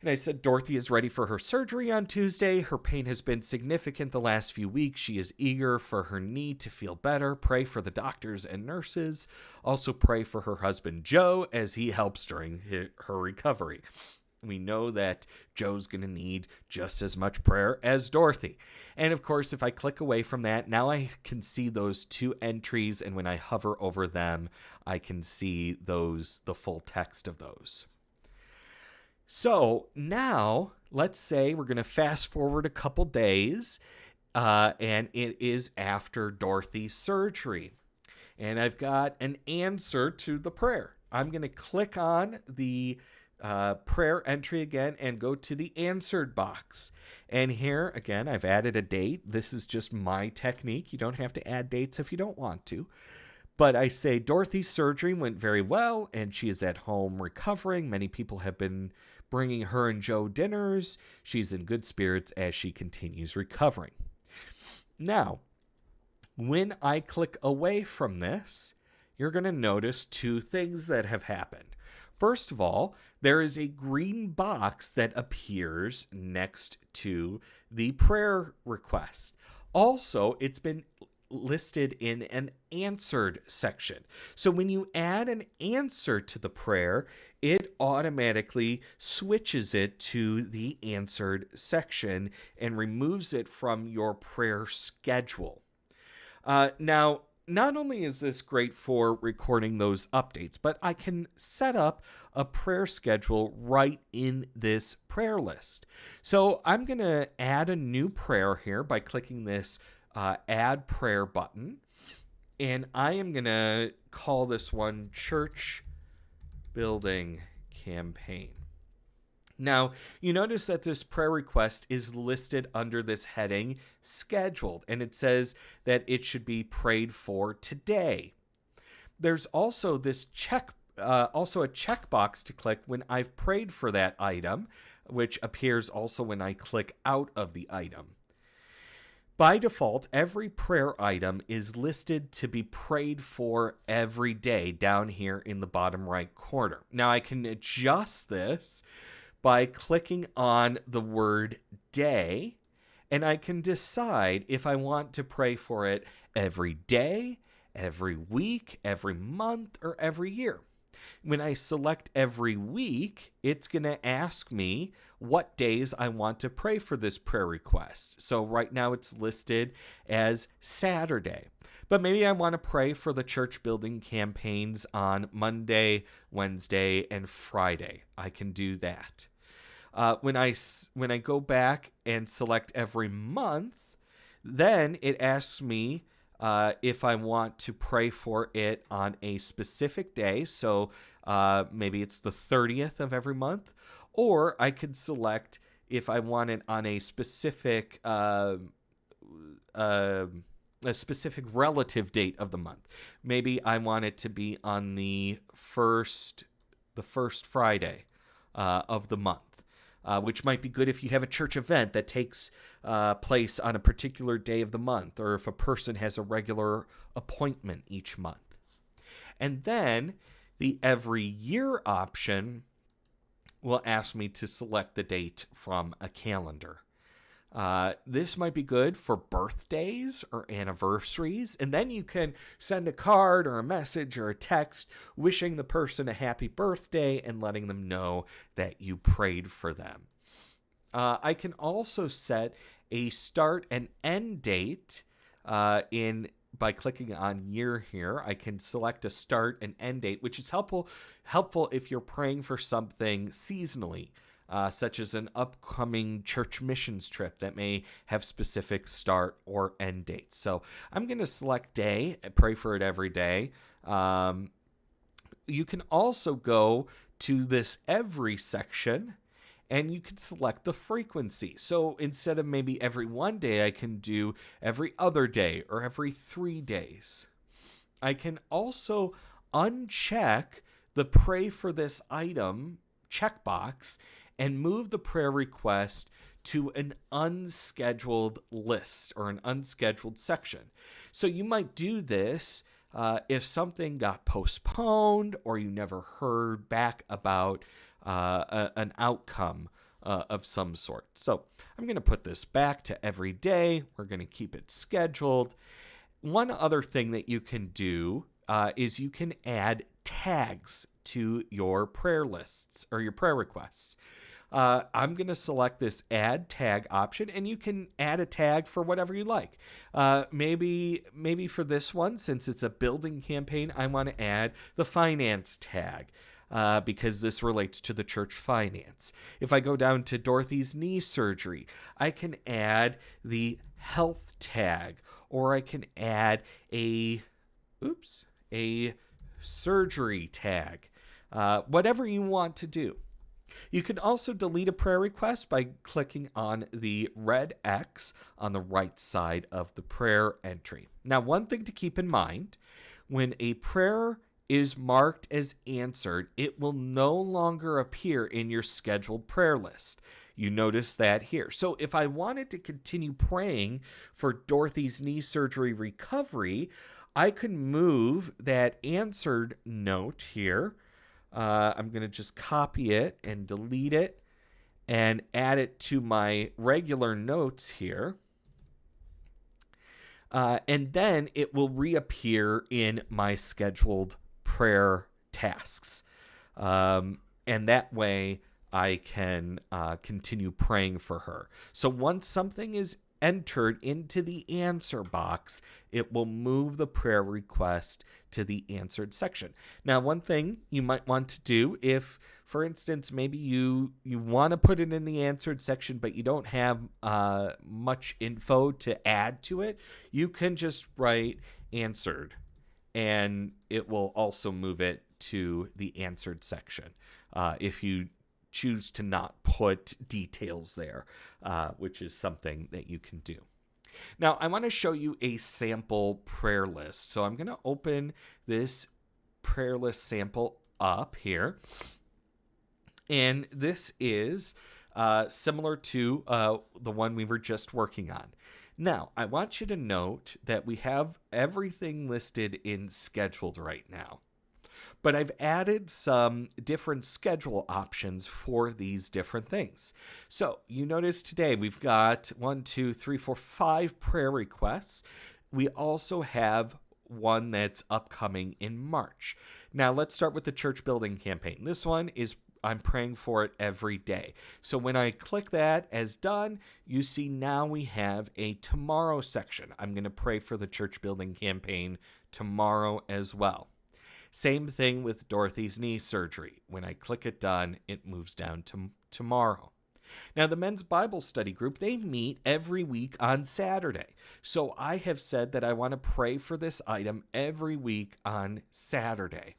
And I said, Dorothy is ready for her surgery on Tuesday. Her pain has been significant the last few weeks. She is eager for her knee to feel better. Pray for the doctors and nurses. Also pray for her husband, Joe, as he helps during her recovery. We know that Joe's going to need just as much prayer as Dorothy. And of course, if I click away from that, now I can see those 2 entries. And when I hover over them, I can see the full text of those. So now let's say we're going to fast forward a couple days and it is after Dorothy's surgery. And I've got an answer to the prayer. I'm going to click on the prayer entry again and go to the answered box. And here again, I've added a date. This is just my technique. You don't have to add dates if you don't want to. But I say Dorothy's surgery went very well and she is at home recovering. Many people have been bringing her and Joe dinners. She's in good spirits as she continues recovering. Now, when I click away from this, you're going to notice 2 things that have happened. First of all, there is a green box that appears next to the prayer request. Also, it's been listed in an answered section. So when you add an answer to the prayer, it automatically switches it to the answered section and removes it from your prayer schedule. Now, not only is this great for recording those updates, but I can set up a prayer schedule right in this prayer list. So I'm going to add a new prayer here by clicking this Add Prayer button. And I am going to call this one Church Building Campaign. Now, you notice that this prayer request is listed under this heading, Scheduled, and it says that it should be prayed for today. There's also this a checkbox to click when I've prayed for that item, which appears also when I click out of the item. By default, every prayer item is listed to be prayed for every day down here in the bottom right corner. Now, I can adjust this by clicking on the word day, and I can decide if I want to pray for it every day, every week, every month, or every year. When I select every week, it's going to ask me what days I want to pray for this prayer request. So right now it's listed as Saturday. But maybe I want to pray for the church building campaigns on Monday, Wednesday, and Friday. I can do that. When I go back and select every month, then it asks me if I want to pray for it on a specific day. So maybe it's the 30th of every month, or I could select if I want it on a specific relative date of the month. Maybe I want it to be on the first Friday of the month. Which might be good if you have a church event that takes place on a particular day of the month, or if a person has a regular appointment each month. And then the every year option will ask me to select the date from a calendar. This might be good for birthdays or anniversaries, and then you can send a card or a message or a text wishing the person a happy birthday and letting them know that you prayed for them. I can also set a start and end date by clicking on year here. I can select a start and end date, which is helpful if you're praying for something seasonally. Such as an upcoming church missions trip that may have specific start or end dates. So I'm going to select day and pray for it every day. You can also go to this every section and you can select the frequency. So instead of maybe every one day, I can do every other day or every 3 days. I can also uncheck the pray for this item checkbox and move the prayer request to an unscheduled list or an unscheduled section. So you might do this if something got postponed or you never heard back about an outcome of some sort. So I'm going to put this back to every day. We're going to keep it scheduled. One other thing that you can do is you can add tags to your prayer lists or your prayer requests. I'm going to select this add tag option, and you can add a tag for whatever you like. Maybe for this one, since it's a building campaign, I want to add the finance tag because this relates to the church finance. If I go down to Dorothy's knee surgery, I can add the health tag, or I can add a surgery tag. Whatever you want to do. You can also delete a prayer request by clicking on the red X on the right side of the prayer entry. Now, one thing to keep in mind, when a prayer is marked as answered, it will no longer appear in your scheduled prayer list. You notice that here. So if I wanted to continue praying for Dorothy's knee surgery recovery, I can move that answered note here. I'm going to just copy it and delete it and add it to my regular notes here. And then it will reappear in my scheduled prayer tasks. And that way I can continue praying for her. So once something is entered into the answer box, it will move the prayer request to the answered section. Now, one thing you might want to do if, for instance, maybe you want to put it in the answered section, but you don't have much info to add to it, you can just write answered, and it will also move it to the answered section if you choose to not put details there, which is something that you can do. Now, I want to show you a sample prayer list. So I'm going to open this prayer list sample up here. And this is similar to the one we were just working on. Now, I want you to note that we have everything listed in scheduled right now. But I've added some different schedule options for these different things. So you notice today we've got 5 prayer requests. We also have one that's upcoming in March. Now let's start with the church building campaign. This one is I'm praying for it every day. So when I click that as done, you see now we have a tomorrow section. I'm going to pray for the church building campaign tomorrow as well. Same thing with Dorothy's knee surgery. When I click it done, it moves down to tomorrow. Now, the men's Bible study group, they meet every week on Saturday. So I have said that I want to pray for this item every week on Saturday.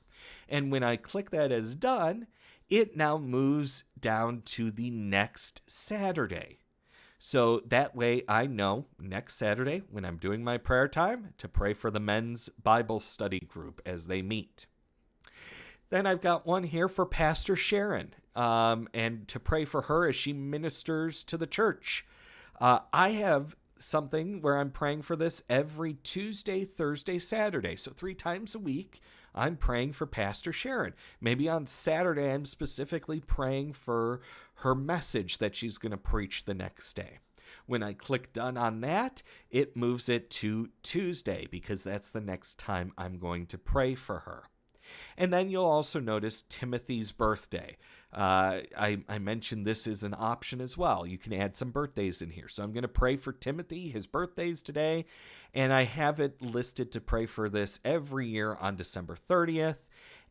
And when I click that as done, it now moves down to the next Saturday. So that way I know next Saturday when I'm doing my prayer time to pray for the men's Bible study group as they meet. Then I've got one here for Pastor Sharon and to pray for her as she ministers to the church. I have something where I'm praying for this every Tuesday, Thursday, Saturday. So 3 times a week, I'm praying for Pastor Sharon. Maybe on Saturday, I'm specifically praying for her message that she's going to preach the next day. When I click done on that, it moves it to Tuesday because that's the next time I'm going to pray for her. And then you'll also notice Timothy's birthday. I mentioned this is an option as well. You can add some birthdays in here. So I'm going to pray for Timothy. His birthday's today. And I have it listed to pray for this every year on December 30th.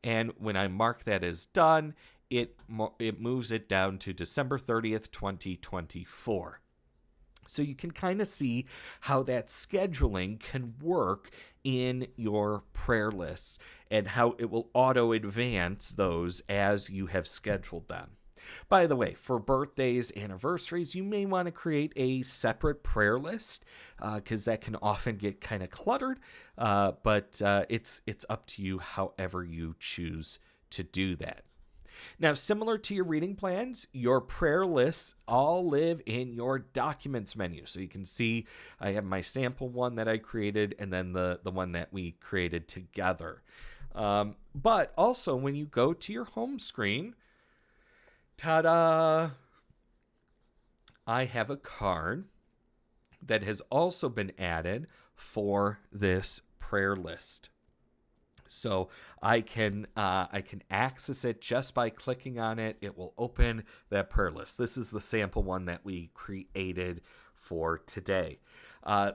And when I mark that as done, it moves it down to December 30th, 2024. So you can kind of see how that scheduling can work in your prayer lists and how it will auto advance those as you have scheduled them. By the way, for birthdays, anniversaries, you may want to create a separate prayer list because that can often get kind of cluttered, but it's up to you however you choose to do that. Now, similar to your reading plans, your prayer lists all live in your documents menu. So you can see I have my sample one that I created and then the one that we created together. But also when you go to your home screen, ta-da, I have a card that has also been added for this prayer list. So I can access it just by clicking on it. It will open that prayer list. This is the sample one that we created for today.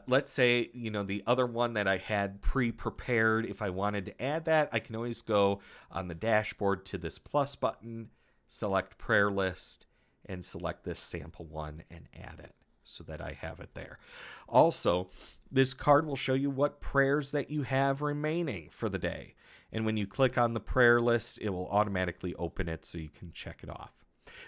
Let's say, the other one that I had pre-prepared, if I wanted to add that, I can always go on the dashboard to this plus button, select prayer list, and select this sample one and add it so that I have it there. Also, this card will show you what prayers that you have remaining for the day. And when you click on the prayer list, it will automatically open it so you can check it off.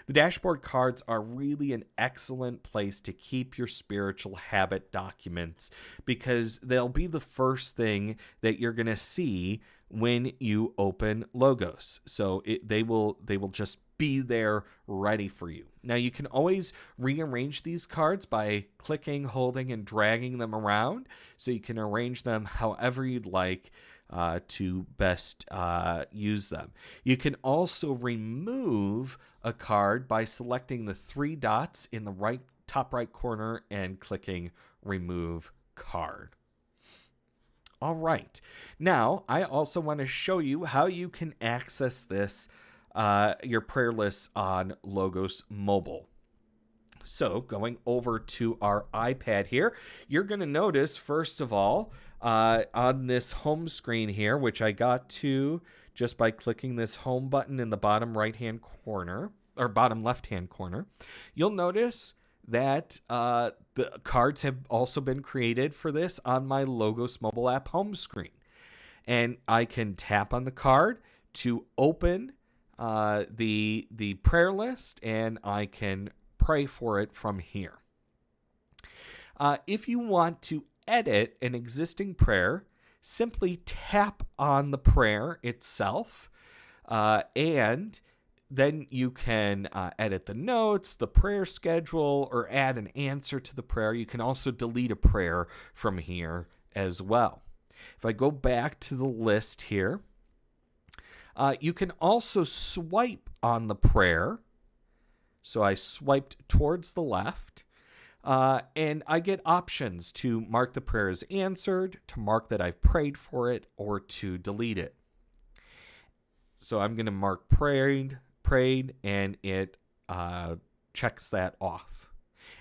The dashboard cards are really an excellent place to keep your spiritual habit documents because they'll be the first thing that you're going to see when you open Logos. So they will just be there ready for you. Now you can always rearrange these cards by clicking, holding, and dragging them around. So you can arrange them however you'd like to best use them. You can also remove a card by selecting the 3 dots in the top right corner and clicking remove card. All right. Now, I also want to show you how you can access this, your prayer lists on Logos Mobile. So going over to our iPad here, you're going to notice, first of all, on this home screen here, which I got to just by clicking this home button in the bottom right-hand corner, or bottom left-hand corner, you'll notice that the cards have also been created for this on my Logos mobile app home screen. And I can tap on the card to open the prayer list, and I can pray for it from here. If you want to edit an existing prayer, simply tap on the prayer itself, and then you can edit the notes, the prayer schedule, or add an answer to the prayer. You can also delete a prayer from here as well. If I go back to the list here, you can also swipe on the prayer. So I swiped towards the left, and I get options to mark the prayer as answered, to mark that I've prayed for it, or to delete it. So I'm going to mark prayed, and it checks that off.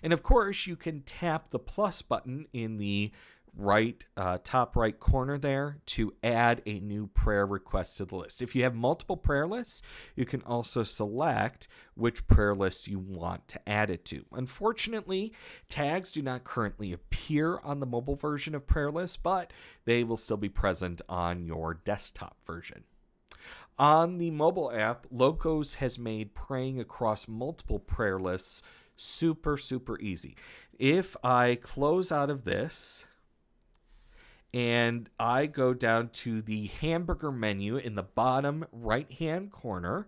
And of course, you can tap the plus button in the top right corner there to add a new prayer request to the list. If you have multiple prayer lists, you can also select which prayer list you want to add it to. Unfortunately, tags do not currently appear on the mobile version of prayer list, but they will still be present on your desktop version. On the mobile app, Logos has made praying across multiple prayer lists super, super easy. If I close out of this and I go down to the hamburger menu in the bottom right-hand corner,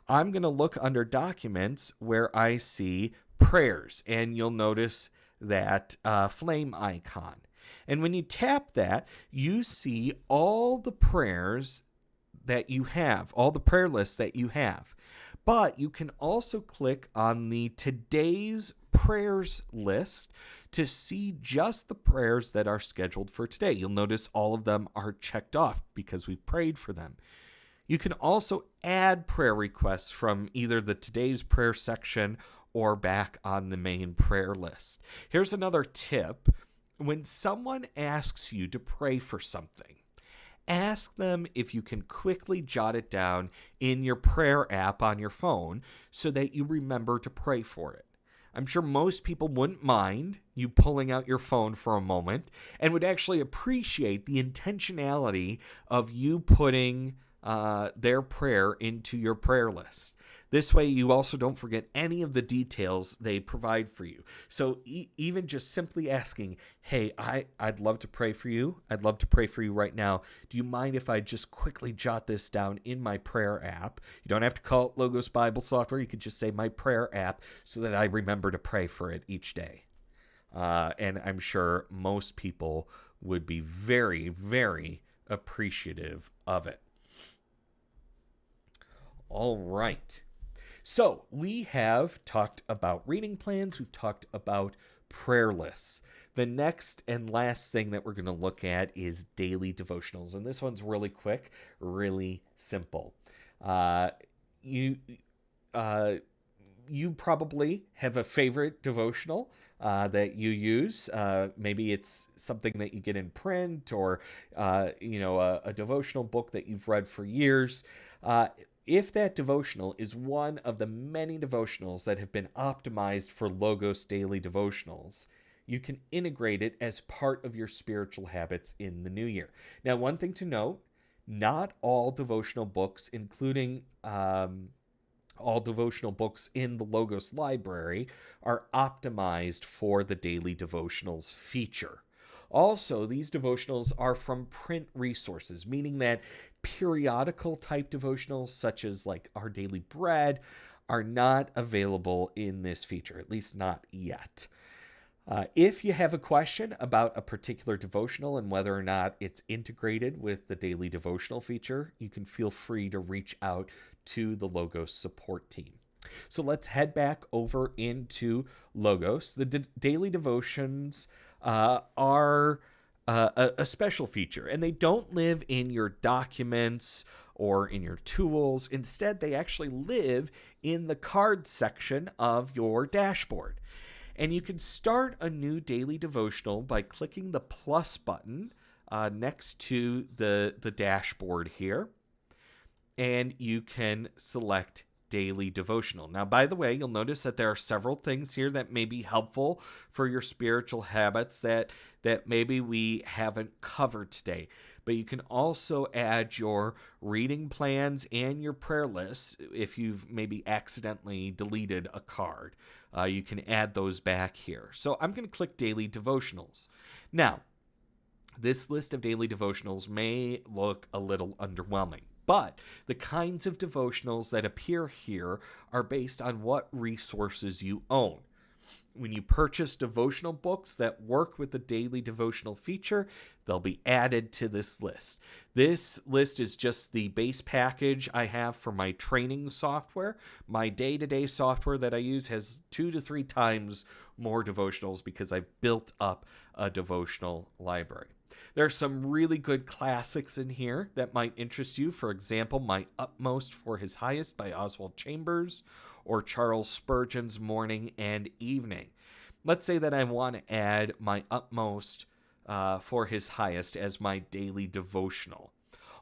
I'm going to look under Documents where I see Prayers, and you'll notice that flame icon. And when you tap that, you see all the prayers that you have, all the prayer lists that you have. But you can also click on the Today's Prayers list to see just the prayers that are scheduled for today. You'll notice all of them are checked off because we've prayed for them. You can also add prayer requests from either the Today's Prayer section or back on the main prayer list. Here's another tip. When someone asks you to pray for something, ask them if you can quickly jot it down in your prayer app on your phone so that you remember to pray for it. I'm sure most people wouldn't mind you pulling out your phone for a moment and would actually appreciate the intentionality of you putting their prayer into your prayer list. This way, you also don't forget any of the details they provide for you. So even just simply asking, hey, I'd love to pray for you. I'd love to pray for you right now. Do you mind if I just quickly jot this down in my prayer app? You don't have to call it Logos Bible Software. You could just say my prayer app so that I remember to pray for it each day. And I'm sure most people would be very, very appreciative of it. All right. So we have talked about reading plans. We've talked about prayer lists. The next and last thing that we're going to look at is daily devotionals. And this one's really quick, really simple. You probably have a favorite devotional that you use. Maybe it's something that you get in print or, a devotional book that you've read for years. If that devotional is one of the many devotionals that have been optimized for Logos Daily Devotionals, you can integrate it as part of your spiritual habits in the new year. Now, one thing to note, not all devotional books, including all devotional books in the Logos library, are optimized for the daily devotionals feature. Also, these devotionals are from print resources, meaning that periodical type devotionals such as like Our Daily Bread are not available in this feature, at least not yet. If you have a question about a particular devotional and whether or not it's integrated with the daily devotional feature, you can feel free to reach out to the Logos support team. So let's head back over into Logos. The daily devotions are a special feature, and they don't live in your documents or in your tools. Instead, they actually live in the card section of your dashboard. And you can start a new daily devotional by clicking the plus button next to the dashboard here. And you can select daily devotional. Now, by the way, you'll notice that there are several things here that may be helpful for your spiritual habits that maybe we haven't covered today. But you can also add your reading plans and your prayer lists if you've maybe accidentally deleted a card. You can add those back here. So I'm going to click daily devotionals. Now, this list of daily devotionals may look a little underwhelming. But the kinds of devotionals that appear here are based on what resources you own. When you purchase devotional books that work with the daily devotional feature, they'll be added to this list. This list is just the base package I have for my training software. My day-to-day software that I use has 2 to 3 times more devotionals because I've built up a devotional library. There are some really good classics in here that might interest you. For example, My Utmost for His Highest by Oswald Chambers, or Charles Spurgeon's Morning and Evening. Let's say that I want to add My Utmost for His Highest as my daily devotional.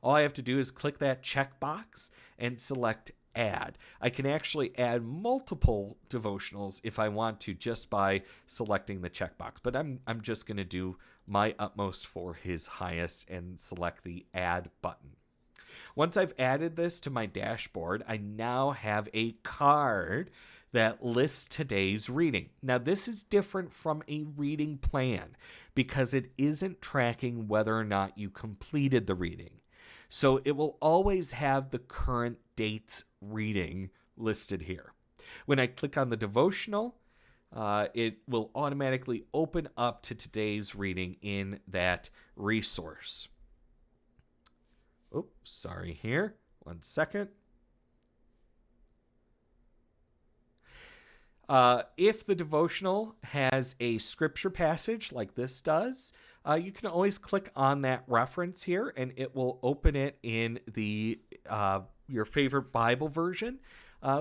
All I have to do is click that checkbox and select Add. I can actually add multiple devotionals if I want to just by selecting the checkbox, but I'm just going to do My Utmost for His Highest and select the Add button. Once I've added this to my dashboard, I now have a card that lists today's reading. Now, this is different from a reading plan because it isn't tracking whether or not you completed the reading. So it will always have the current date's reading listed here. When I click on the devotional, it will automatically open up to today's reading in that resource. Oops, sorry here. 1 second. If the devotional has a scripture passage like this does, you can always click on that reference here and it will open it in the your favorite Bible version,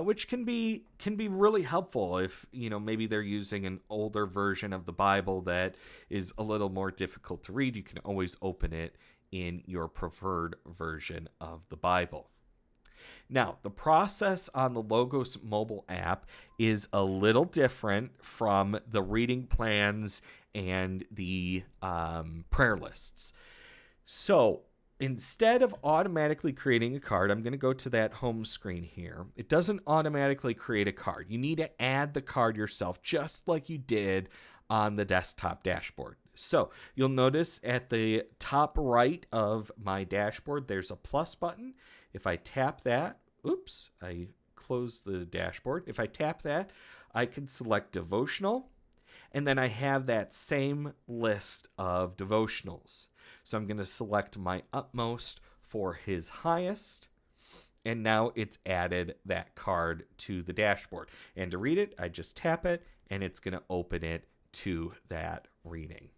which can be really helpful if maybe they're using an older version of the Bible that is a little more difficult to read. You can always open it in your preferred version of the Bible. Now, the process on the Logos mobile app is a little different from the reading plans and the prayer lists. So instead of automatically creating a card, I'm going to go to that home screen here. It doesn't automatically create a card. You need to add the card yourself, just like you did on the desktop dashboard. So you'll notice at the top right of my dashboard, there's a plus button. If I tap that, I close the dashboard. If I tap that, I can select devotional, and then I have that same list of devotionals. So I'm going to select My Utmost for His Highest, and now it's added that card to the dashboard. And to read it, I just tap it, and it's going to open it to that reading.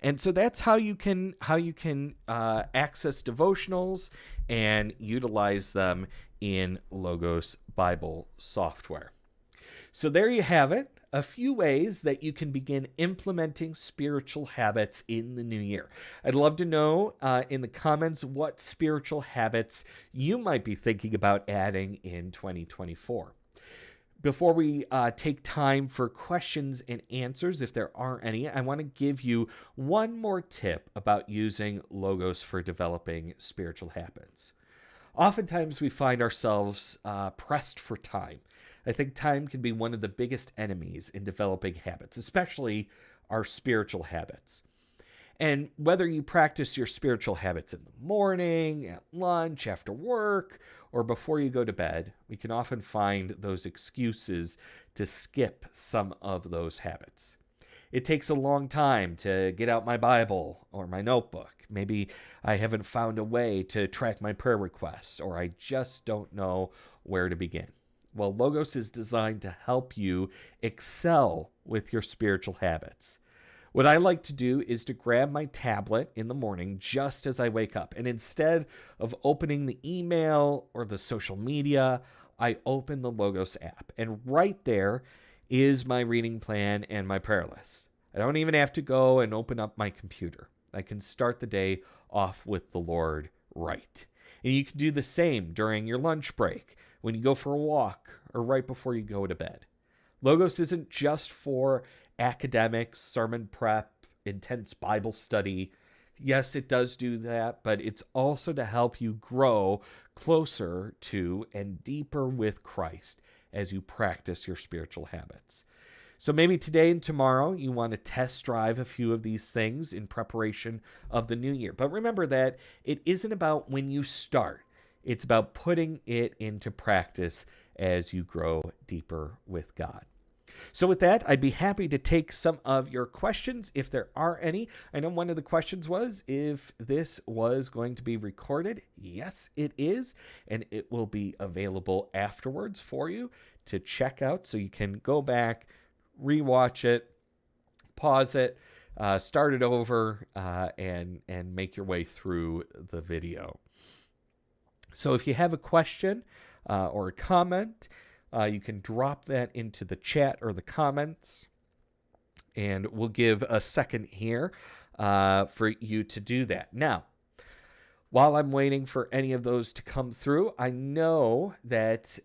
And so that's how you can access devotionals and utilize them in Logos Bible software. So there you have it, a few ways that you can begin implementing spiritual habits in the new year. I'd love to know in the comments what spiritual habits you might be thinking about adding in 2024. Before we take time for questions and answers, if there are any, I want to give you one more tip about using Logos for developing spiritual habits. Oftentimes we find ourselves pressed for time. I think time can be one of the biggest enemies in developing habits, especially our spiritual habits. And whether you practice your spiritual habits in the morning, at lunch, after work, or before you go to bed, we can often find those excuses to skip some of those habits. It takes a long time to get out my Bible or my notebook. Maybe I haven't found a way to track my prayer requests, or I just don't know where to begin. Well, Logos is designed to help you excel with your spiritual habits. What I like to do is to grab my tablet in the morning just as I wake up. And instead of opening the email or the social media, I open the Logos app. And right there is my reading plan and my prayer list. I don't even have to go and open up my computer. I can start the day off with the Lord right. And you can do the same during your lunch break, when you go for a walk, or right before you go to bed. Logos isn't just for academics, sermon prep, intense Bible study. Yes, it does do that, but it's also to help you grow closer to and deeper with Christ as you practice your spiritual habits. So maybe today and tomorrow you want to test drive a few of these things in preparation of the new year. But remember that it isn't about when you start. It's about putting it into practice as you grow deeper with God. So with that, I'd be happy to take some of your questions if there are any. I know one of the questions was if this was going to be recorded. Yes, it is, and it will be available afterwards for you to check out, so you can go back, rewatch it, pause it, start it over, and make your way through the video. So if you have a question or a comment, you can drop that into the chat or the comments, and we'll give a second here for you to do that. Now, while I'm waiting for any of those to come through, I know that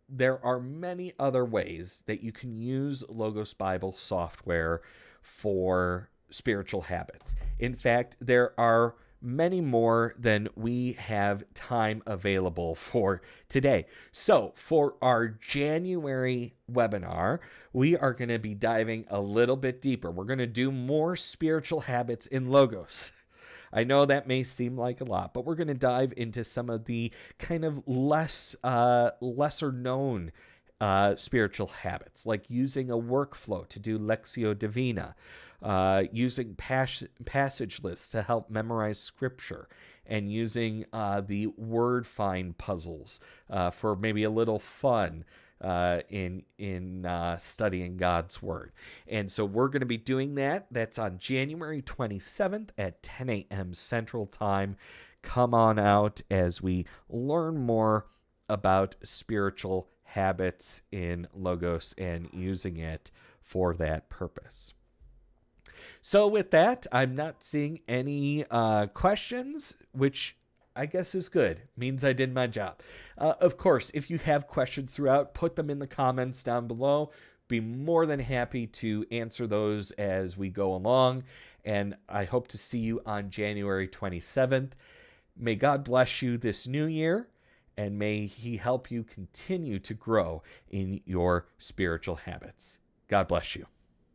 there are many other ways that you can use Logos Bible software for spiritual habits. In fact, there are many more than we have time available for today. So for our January webinar, we are going to be diving a little bit deeper. We're going to do more spiritual habits in Logos. I know that may seem like a lot, but we're going to dive into some of the kind of lesser known spiritual habits, like using a workflow to do Lectio Divina, using passage lists to help memorize scripture, and using the word find puzzles for maybe a little fun in studying God's word. And so we're going to be doing that. That's on January 27th at 10 a.m. Central Time. Come on out as we learn more about spiritual habits in Logos and using it for that purpose. So with that, I'm not seeing any questions, which I guess is good. Means I did my job. Of course, if you have questions throughout, put them in the comments down below. Be more than happy to answer those as we go along. And I hope to see you on January 27th. May God bless you this new year, and may He help you continue to grow in your spiritual habits. God bless you.